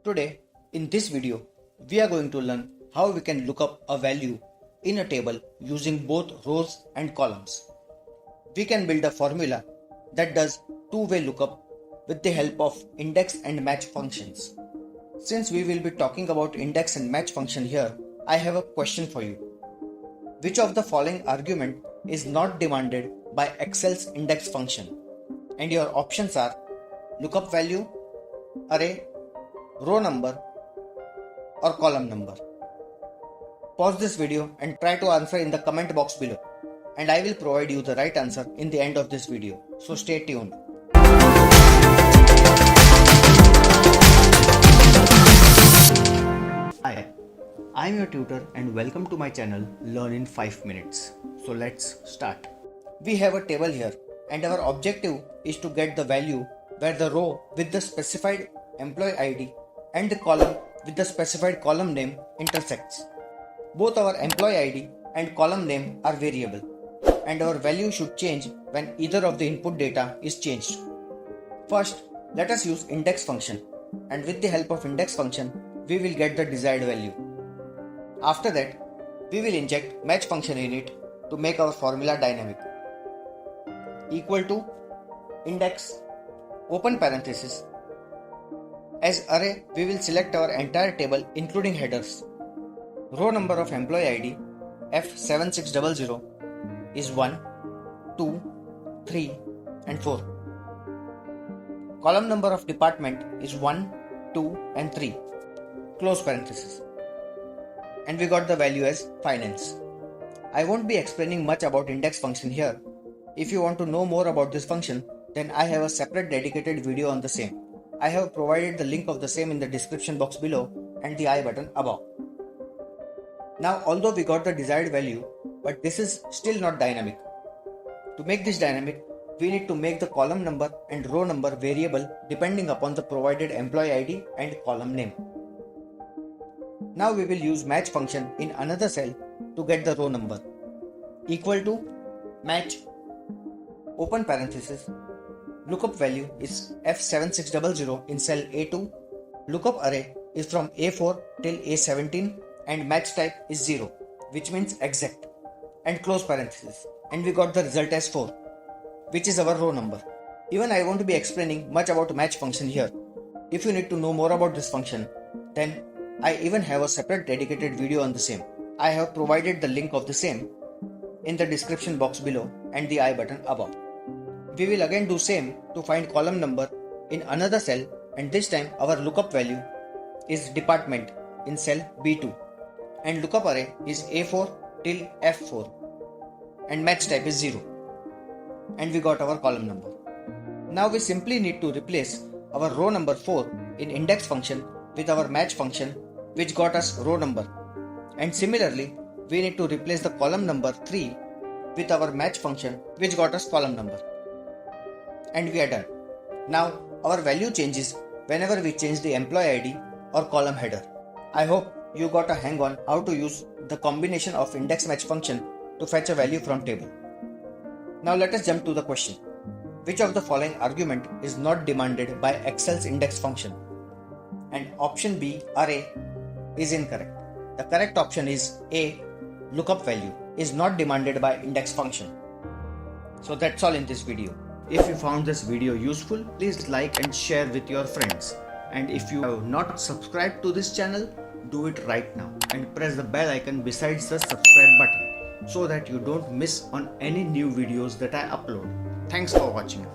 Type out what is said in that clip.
Today, in this video, we are going to learn how we can look up a value in a table using both rows and columns. We can build a formula that does two-way lookup with the help of index and match functions. Since we will be talking about index and match function here, I have a question for you. Which of the following argument is not demanded by Excel's index function? And your options are lookup value, array, row number, or column number. Pause this video and try to answer in the comment box below, and I will provide you the right answer in the end of this video, so stay tuned. Hi, I am your tutor and welcome to my channel Learn in 5 minutes. So let's start. We have a table here and our objective is to get the value where the row with the specified employee ID and the column with the specified column name intersects. Both our employee ID and column name are variable, and our value should change when either of the input data is changed. First, let us use index function, and with the help of index function, we will get the desired value. After that, we will inject match function in it to make our formula dynamic. Equal to index open parenthesis. As array, we will select our entire table including headers. Row number of employee ID F7600 is 1, 2, 3 and 4. Column number of department is 1, 2 and 3. Close parenthesis. And we got the value as finance. I won't be explaining much about index function here. If you want to know more about this function, then I have a separate dedicated video on the same. I have provided the link of the same in the description box below and the I button above. Now, although we got the desired value, but this is still not dynamic. To make this dynamic, we need to make the column number and row number variable depending upon the provided employee ID and column name. Now we will use match function in another cell to get the row number. Equal to match open parenthesis. Lookup value is F7600 in cell A2. Lookup array is from A4 till A17 and match type is 0, which means exact, and close parenthesis. And we got the result as 4, which is our row number. Even I won't be explaining much about match function here. If you need to know more about this function, then I even have a separate dedicated video on the same. I have provided the link of the same in the description box below and the I button above. We will again do same to find column number in another cell, and this time our lookup value is department in cell B2 and lookup array is A4 till F4 and match type is 0, and we got our column number. Now we simply need to replace our row number 4 in index function with our match function, which got us row number, and similarly we need to replace the column number 3 with our match function, which got us column number. And we are done. Now our value changes whenever we change the employee ID or column header. I hope you got a hang on how to use the combination of index match function to fetch a value from table. Now let us jump to the question. Which of the following argument is not demanded by Excel's index function? And option B, array, is incorrect. The correct option is A, lookup value, is not demanded by index function. So that's all in this video. If you found this video useful, please like and share with your friends. And if you have not subscribed to this channel, do it right now and press the bell icon besides the subscribe button so that you don't miss on any new videos that I upload. Thanks for watching.